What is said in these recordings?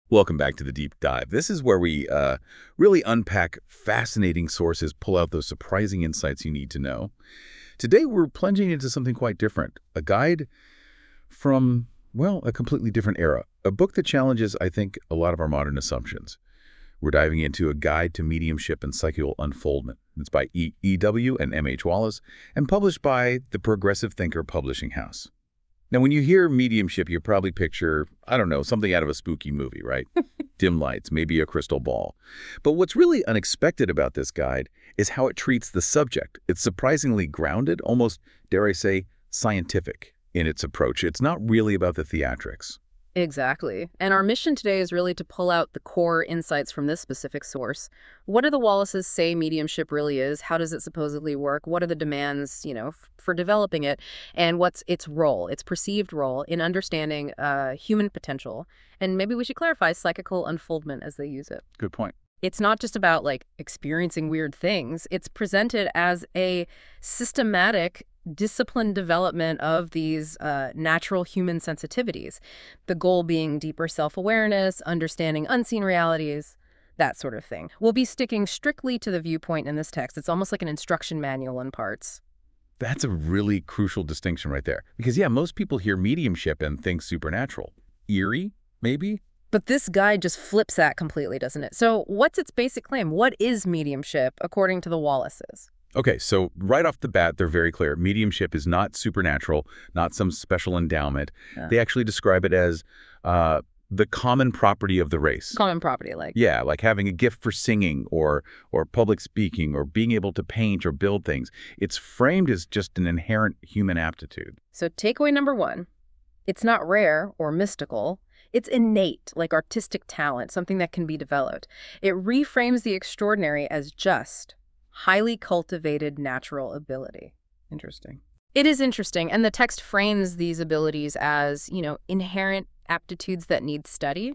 Welcome back to the Deep Dive. This is where we really unpack fascinating sources, pull out those surprising insights you need to know. Today, we're plunging into something quite different, a guide from, well, a completely different era, a book that challenges, I think, a lot of our modern assumptions. We're diving into A Guide to Mediumship and Psychical Unfoldment. It's by E.W. and M.H. Wallace and published by the Progressive Thinker Publishing House. Now, when you hear mediumship, you probably picture, I don't know, something out of a spooky movie, right? Dim lights, maybe a crystal ball. But what's really unexpected about this guide is how it treats the subject. It's surprisingly grounded, almost, dare I say, scientific in its approach. It's not really about the theatrics. Exactly. And our mission today is really to pull out the core insights from this specific source. What do the Wallaces say mediumship really is? How does it supposedly work? What are the demands, for developing it? And what's its role, its perceived role in understanding human potential? And maybe we should clarify psychical unfoldment as they use it. Good point. It's not just about, experiencing weird things. It's presented as a systematic, disciplined development of these natural human sensitivities. The goal being deeper self-awareness, understanding unseen realities, that sort of thing. We'll be sticking strictly to the viewpoint in this text. It's almost like an instruction manual in parts. That's a really crucial distinction right there. Because, yeah, most people hear mediumship and think supernatural. Eerie, maybe? But this guide just flips that completely, doesn't it? So what's its basic claim? What is mediumship, according to the Wallaces? Okay, so right off the bat, they're very clear. Mediumship is not supernatural, not some special endowment. Yeah. They actually describe it as the common property of the race. Common property, Yeah, like having a gift for singing or public speaking or being able to paint or build things. It's framed as just an inherent human aptitude. So takeaway number one, it's not rare or mystical. It's innate, like artistic talent, something that can be developed. It reframes the extraordinary as just highly cultivated natural ability. Interesting. It is interesting, and the text frames these abilities as, inherent aptitudes that need study,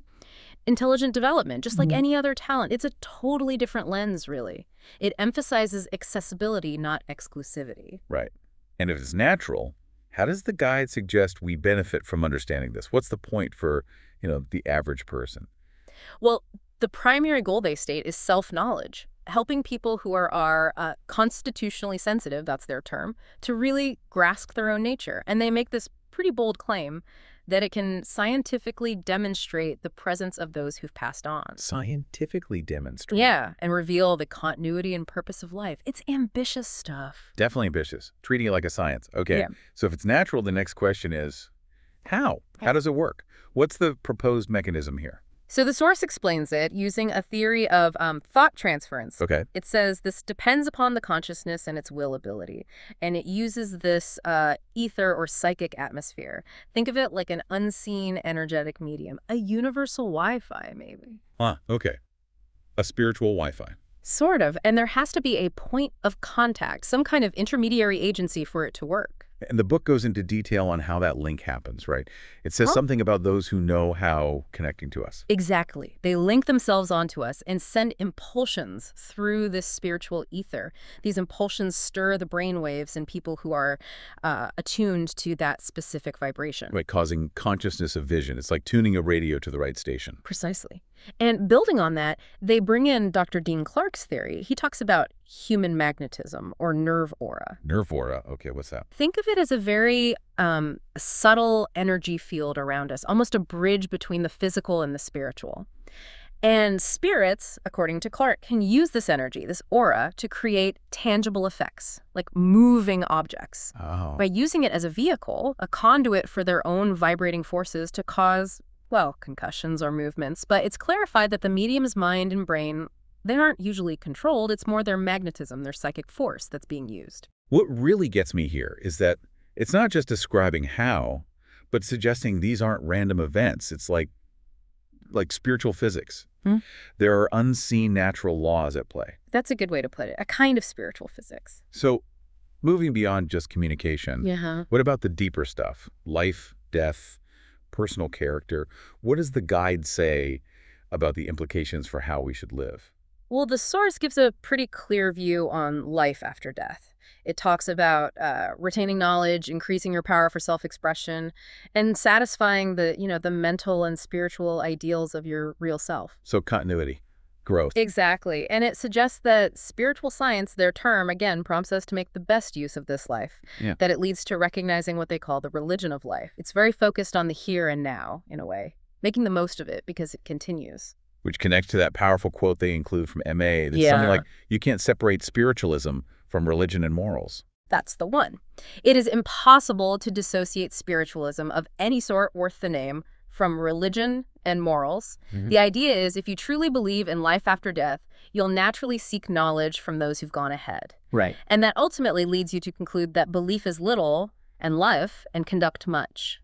intelligent development, just like any other talent. It's a totally different lens, really. It emphasizes accessibility, not exclusivity. Right. And if it's natural, how does the guide suggest we benefit from understanding this? What's the point for, the average person? Well, the primary goal they state is self-knowledge, helping people who are constitutionally sensitive, that's their term, to really grasp their own nature. And they make this pretty bold claim that it can scientifically demonstrate the presence of those who've passed on. Scientifically demonstrate? Yeah, and reveal the continuity and purpose of life. It's ambitious stuff. Definitely ambitious. Treating it like a science. Okay, Yeah. So if it's natural, the next question is, how? How does it work? What's the proposed mechanism here? So the source explains it using a theory of thought transference. Okay. It says this depends upon the consciousness and its will ability, and it uses this ether or psychic atmosphere. Think of it like an unseen energetic medium, a universal Wi-Fi, maybe. Okay. A spiritual Wi-Fi. Sort of, and there has to be a point of contact, some kind of intermediary agency for it to work. And the book goes into detail on how that link happens, right? It says something about those who know how connecting to us. Exactly. They link themselves onto us and send impulsions through this spiritual ether. These impulsions stir the brain waves in people who are attuned to that specific vibration. Right, causing consciousness of vision. It's like tuning a radio to the right station. Precisely. And building on that, they bring in Dr. Dean Clark's theory. He talks about human magnetism or nerve aura. Nerve aura. Okay, what's that? Think of it as a very subtle energy field around us, almost a bridge between the physical and the spiritual. And spirits, according to Clark, can use this energy, this aura, to create tangible effects, like moving objects. Oh. By using it as a vehicle, a conduit for their own vibrating forces to cause, well, concussions or movements. But it's clarified that the medium's mind and brain, they aren't usually controlled. It's more their magnetism, their psychic force that's being used. What really gets me here is that it's not just describing how, but suggesting these aren't random events. It's like spiritual physics. There are unseen natural laws at play. That's a good way to put it. A kind of spiritual physics. So, moving beyond just communication, what about the deeper stuff? Life, death, personal character. What does the guide say about the implications for how we should live? Well, the source gives a pretty clear view on life after death. It talks about retaining knowledge, increasing your power for self-expression, and satisfying the mental and spiritual ideals of your real self. So continuity, growth. Exactly. And it suggests that spiritual science, their term, again, prompts us to make the best use of this life, Yeah. that it leads to recognizing what they call the religion of life. It's very focused on the here and now, in a way, making the most of it because it continues. Which connects to that powerful quote they include from MA. That's something like, you can't separate spiritualism from religion and morals. That's the one. It is impossible to dissociate spiritualism of any sort worth the name from religion and morals. The idea is if you truly believe in life after death, you'll naturally seek knowledge from those who've gone ahead. Right. And that ultimately leads you to conclude that belief is little and life and conduct much.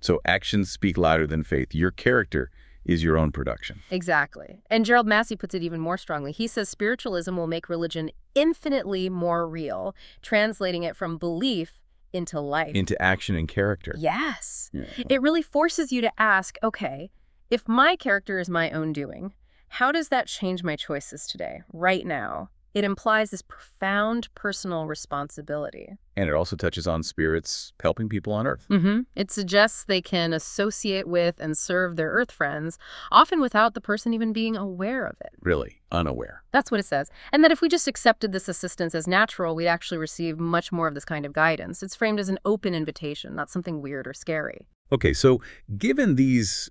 So actions speak louder than faith. Your character is your own production. Exactly. And Gerald Massey puts it even more strongly. He says spiritualism will make religion infinitely more real, translating it from belief into life. Into action and character. Yes. Yeah. It really forces you to ask, okay, if my character is my own doing, how does that change my choices today, right now? It implies this profound personal responsibility. And it also touches on spirits helping people on Earth. It suggests they can associate with and serve their Earth friends, often without the person even being aware of it. Really, unaware. That's what it says. And that if we just accepted this assistance as natural, we'd actually receive much more of this kind of guidance. It's framed as an open invitation, not something weird or scary. Okay, so given these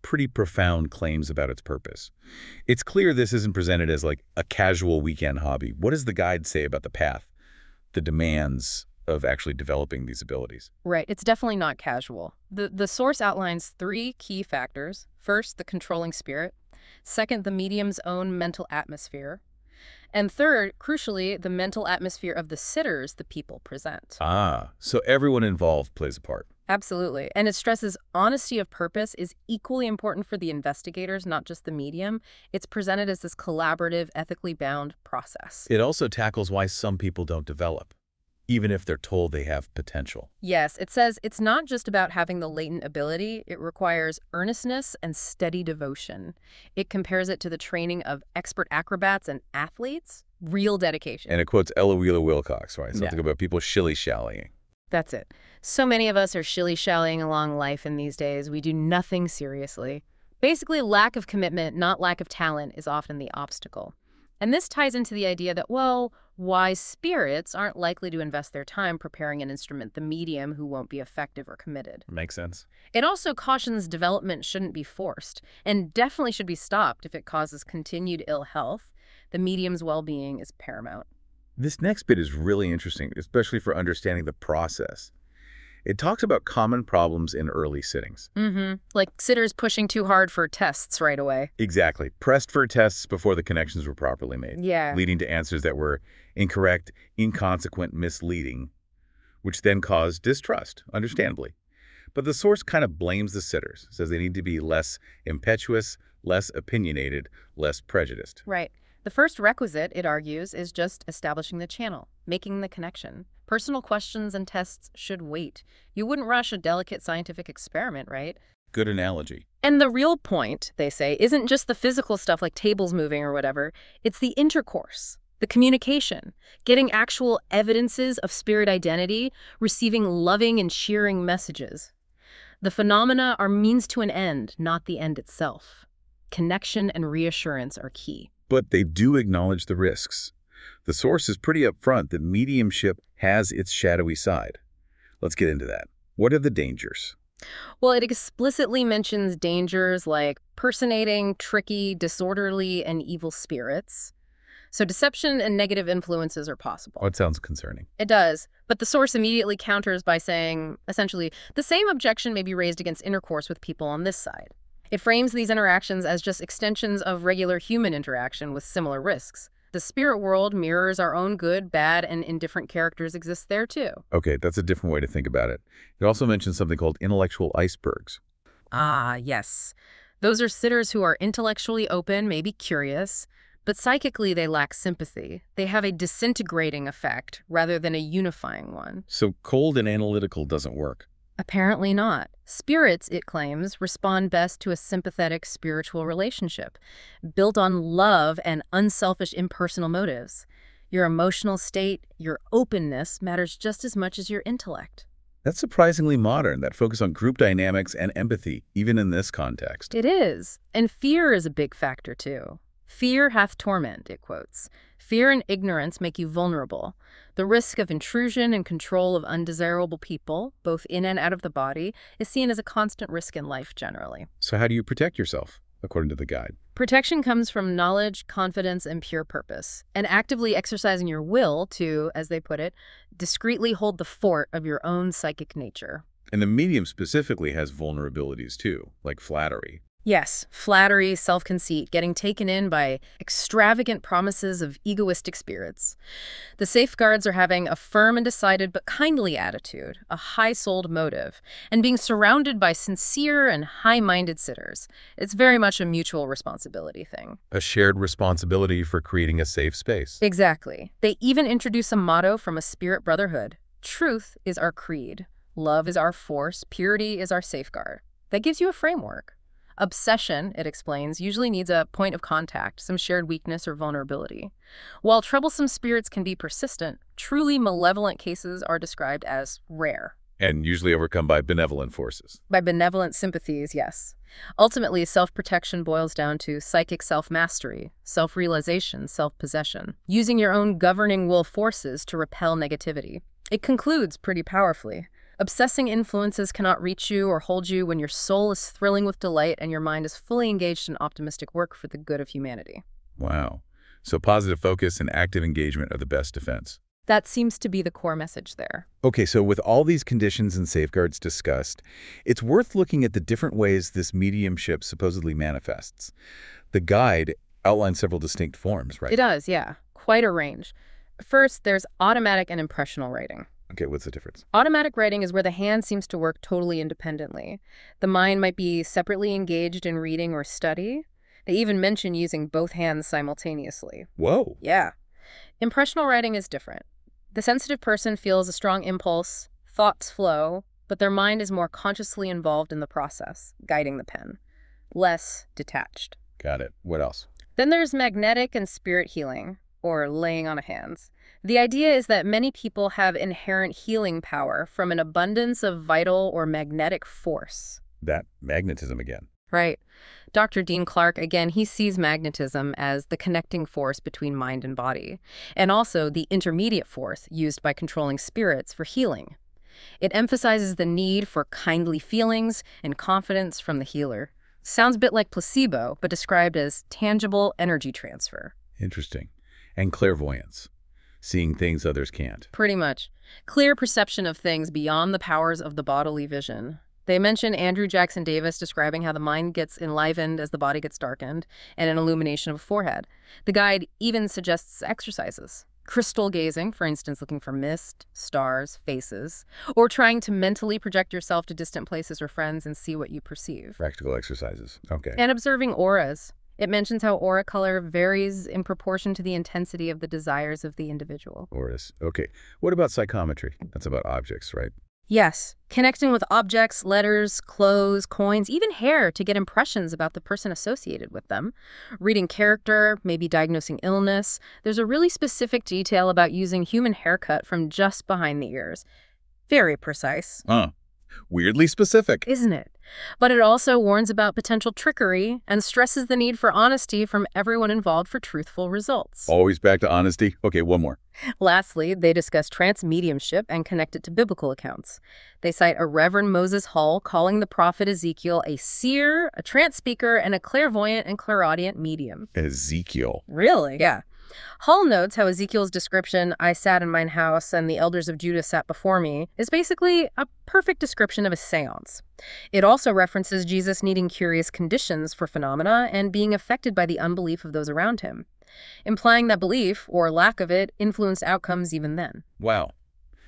pretty profound claims about its purpose, it's clear this isn't presented as like a casual weekend hobby. What does the guide say about the path, the demands of actually developing these abilities? Right. It's definitely not casual. The source outlines 3 key factors. First, the controlling spirit. Second, the medium's own mental atmosphere. And third, crucially, the mental atmosphere of the sitters the people present. Ah, so everyone involved plays a part. Absolutely. And it stresses honesty of purpose is equally important for the investigators, not just the medium. It's presented as this collaborative, ethically bound process. It also tackles why some people don't develop, even if they're told they have potential. Yes, it says it's not just about having the latent ability. It requires earnestness and steady devotion. It compares it to the training of expert acrobats and athletes. Real dedication. And it quotes Ella Wheeler Wilcox, right? Something about people shilly-shallying. That's it. So many of us are shilly-shallying along life in these days. We do nothing seriously. Basically, lack of commitment, not lack of talent, is often the obstacle. And this ties into the idea that, well, wise spirits aren't likely to invest their time preparing an instrument, the medium, who won't be effective or committed. Makes sense. It also cautions development shouldn't be forced, and definitely should be stopped if it causes continued ill health. The medium's well-being is paramount. This next bit is really interesting, especially for understanding the process. It talks about common problems in early sittings. Like sitters pushing too hard for tests right away. Exactly. Pressed for tests before the connections were properly made. Yeah. Leading to answers that were incorrect, inconsequent, misleading, which then caused distrust, understandably. But the source kind of blames the sitters, says they need to be less impetuous, less opinionated, less prejudiced. Right. The first requisite, it argues, is just establishing the channel, making the connection. Personal questions and tests should wait. You wouldn't rush a delicate scientific experiment, right? Good analogy. And the real point, they say, isn't just the physical stuff like tables moving or whatever. It's the intercourse, the communication, getting actual evidences of spirit identity, receiving loving and cheering messages. The phenomena are means to an end, not the end itself. Connection and reassurance are key. But they do acknowledge the risks. The source is pretty upfront that mediumship has its shadowy side. Let's get into that. What are the dangers? Well, it explicitly mentions dangers like personating, tricky, disorderly, and evil spirits. So deception and negative influences are possible. Oh, it sounds concerning. It does. But the source immediately counters by saying, essentially, the same objection may be raised against intercourse with people on this side. It frames these interactions as just extensions of regular human interaction with similar risks. The spirit world mirrors our own good, bad, and indifferent characters exist there too. Okay, that's a different way to think about it. It also mentions something called intellectual icebergs. Ah, yes. Those are sitters who are intellectually open, maybe curious, but psychically they lack sympathy. They have a disintegrating effect rather than a unifying one. So cold and analytical doesn't work. Apparently not. Spirits, it claims, respond best to a sympathetic spiritual relationship, built on love and unselfish impersonal motives. Your emotional state, your openness, matters just as much as your intellect. That's surprisingly modern, that focus on group dynamics and empathy, even in this context. It is. And fear is a big factor, too. Fear hath torment, it quotes. Fear and ignorance make you vulnerable. The risk of intrusion and control of undesirable people, both in and out of the body, is seen as a constant risk in life generally. So how do you protect yourself, according to the guide? Protection comes from knowledge, confidence, and pure purpose, and actively exercising your will to, as they put it, discreetly hold the fort of your own psychic nature. And the medium specifically has vulnerabilities too, like flattery. Yes, flattery, self-conceit, getting taken in by extravagant promises of egoistic spirits. The safeguards are having a firm and decided but kindly attitude, a high-souled motive, and being surrounded by sincere and high-minded sitters. It's very much a mutual responsibility thing. A shared responsibility for creating a safe space. Exactly. They even introduce a motto from a spirit brotherhood. Truth is our creed. Love is our force. Purity is our safeguard. That gives you a framework. Obsession, it explains, usually needs a point of contact, some shared weakness or vulnerability. While troublesome spirits can be persistent, truly malevolent cases are described as rare. And usually overcome by benevolent forces. By benevolent sympathies, yes. Ultimately, self-protection boils down to psychic self-mastery, self-realization, self-possession, using your own governing will forces to repel negativity. It concludes pretty powerfully. Obsessing influences cannot reach you or hold you when your soul is thrilling with delight and your mind is fully engaged in optimistic work for the good of humanity. Wow. So positive focus and active engagement are the best defense. That seems to be the core message there. Okay, so with all these conditions and safeguards discussed, it's worth looking at the different ways this mediumship supposedly manifests. The guide outlines several distinct forms, right? It does, yeah. Quite a range. First, there's automatic and impressional writing. Okay, what's the difference? Automatic writing is where the hand seems to work totally independently. The mind might be separately engaged in reading or study. They even mention using both hands simultaneously. Whoa. Yeah. Impressional writing is different. The sensitive person feels a strong impulse, thoughts flow, but their mind is more consciously involved in the process, guiding the pen. Less detached. Got it. What else? Then there's magnetic and spirit healing, or laying on of hands. The idea is that many people have inherent healing power from an abundance of vital or magnetic force. That magnetism again. Right. Dr. Dean Clark, again, he sees magnetism as the connecting force between mind and body, and also the intermediate force used by controlling spirits for healing. It emphasizes the need for kindly feelings and confidence from the healer. Sounds a bit like placebo, but described as tangible energy transfer. Interesting. And clairvoyance. Seeing things others can't. Pretty much. Clear perception of things beyond the powers of the bodily vision. They mention Andrew Jackson Davis describing how the mind gets enlivened as the body gets darkened, and an illumination of a forehead. The guide even suggests exercises. Crystal gazing, for instance, looking for mist, stars, faces, or trying to mentally project yourself to distant places or friends and see what you perceive. Practical exercises. Okay. And observing auras. It mentions how aura color varies in proportion to the intensity of the desires of the individual. Auras. Okay. What about psychometry? That's about objects, right? Yes, connecting with objects, letters, clothes, coins, even hair to get impressions about the person associated with them. Reading character, maybe diagnosing illness. There's a really specific detail about using human haircut from just behind the ears. Very precise. Weirdly specific. Isn't it? But it also warns about potential trickery and stresses the need for honesty from everyone involved for truthful results. Always back to honesty. Okay, one more. Lastly, they discuss trance mediumship and connect it to biblical accounts. They cite a Reverend Moses Hull calling the prophet Ezekiel a seer, a trance speaker, and a clairvoyant and clairaudient medium. Ezekiel. Really? Yeah. Hull notes how Ezekiel's description, I sat in mine house and the elders of Judah sat before me, is basically a perfect description of a seance. It also references Jesus needing curious conditions for phenomena and being affected by the unbelief of those around him, implying that belief, or lack of it, influenced outcomes even then. Wow.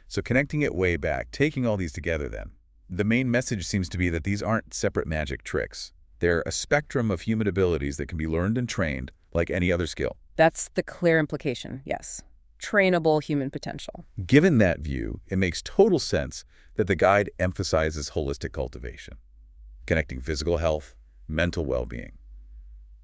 So connecting it way back, taking all these together then, the main message seems to be that these aren't separate magic tricks. They're a spectrum of human abilities that can be learned and trained like any other skill. That's the clear implication, yes. trainable human potential. Given that view, it makes total sense that the guide emphasizes holistic cultivation, connecting physical health, mental well-being,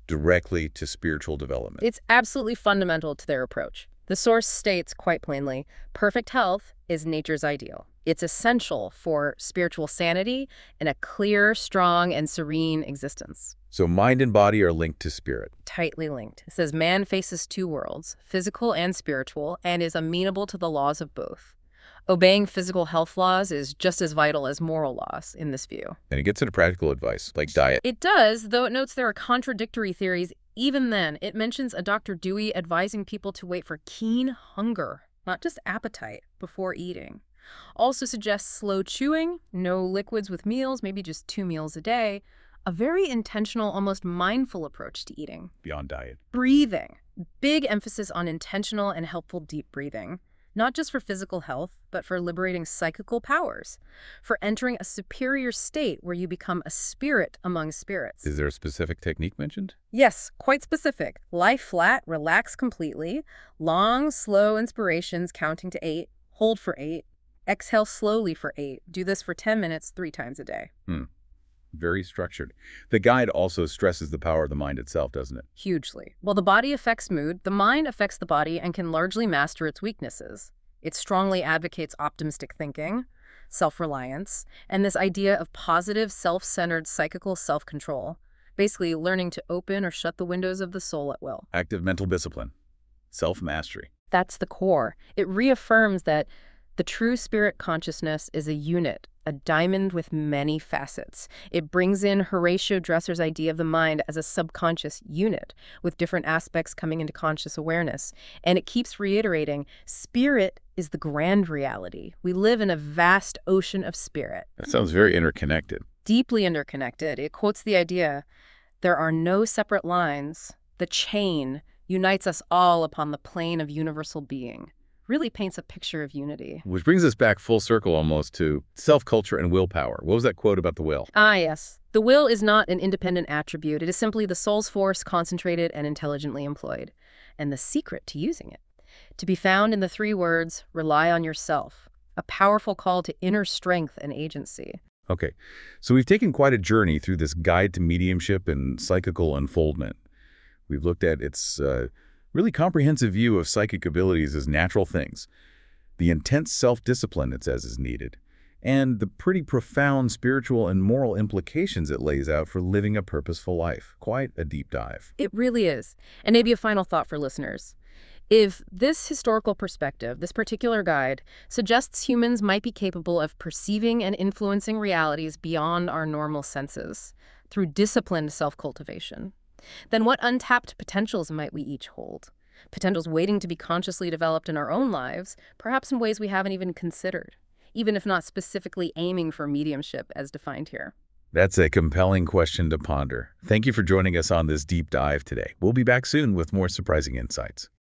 directly to spiritual development. It's absolutely fundamental to their approach. The source states quite plainly, perfect health is nature's ideal. It's essential for spiritual sanity and a clear, strong, and serene existence. So mind and body are linked to spirit. Tightly linked. It says man faces two worlds, physical and spiritual, and is amenable to the laws of both. Obeying physical health laws is just as vital as moral laws in this view. And it gets into practical advice, like diet. It does, though it notes there are contradictory theories. Even then, it mentions a Dr. Dewey advising people to wait for keen hunger, not just appetite, before eating. Also suggests slow chewing, no liquids with meals, maybe just 2 meals a day. A very intentional, almost mindful approach to eating. Beyond diet. Breathing. Big emphasis on intentional and helpful deep breathing. Not just for physical health, but for liberating psychical powers, for entering a superior state where you become a spirit among spirits. Is there a specific technique mentioned? Yes, quite specific. Lie flat, relax completely, long, slow inspirations counting to 8, hold for 8, exhale slowly for 8. Do this for 10 minutes 3 times a day. Very structured. The guide also stresses the power of the mind itself, doesn't it? Hugely. While the body affects mood, the mind affects the body and can largely master its weaknesses. It strongly advocates optimistic thinking, self-reliance, and this idea of positive, self-centered psychical self-control, basically learning to open or shut the windows of the soul at will. Active mental discipline. Self-mastery. That's the core. It reaffirms that the true spirit consciousness is a unit, a diamond with many facets. It brings in Horatio Dresser's idea of the mind as a subconscious unit, with different aspects coming into conscious awareness. And it keeps reiterating, spirit is the grand reality. We live in a vast ocean of spirit. That sounds very interconnected. Deeply interconnected. It quotes the idea, there are no separate lines. The chain unites us all upon the plane of universal being. Really paints a picture of unity. Which brings us back full circle almost to self-culture and willpower. What was that quote about the will? Ah, yes. The will is not an independent attribute. It is simply the soul's force concentrated and intelligently employed. And the secret to using it. To be found in the 3 words, rely on yourself. A powerful call to inner strength and agency. Okay, so we've taken quite a journey through this guide to mediumship and psychical unfoldment. We've looked at its really comprehensive view of psychic abilities as natural things, the intense self-discipline it says is needed, and the pretty profound spiritual and moral implications it lays out for living a purposeful life. Quite a deep dive. It really is. And maybe a final thought for listeners. If this historical perspective, this particular guide, suggests humans might be capable of perceiving and influencing realities beyond our normal senses through disciplined self-cultivation, then what untapped potentials might we each hold? Potentials waiting to be consciously developed in our own lives, perhaps in ways we haven't even considered, even if not specifically aiming for mediumship as defined here. That's a compelling question to ponder. Thank you for joining us on this deep dive today. We'll be back soon with more surprising insights.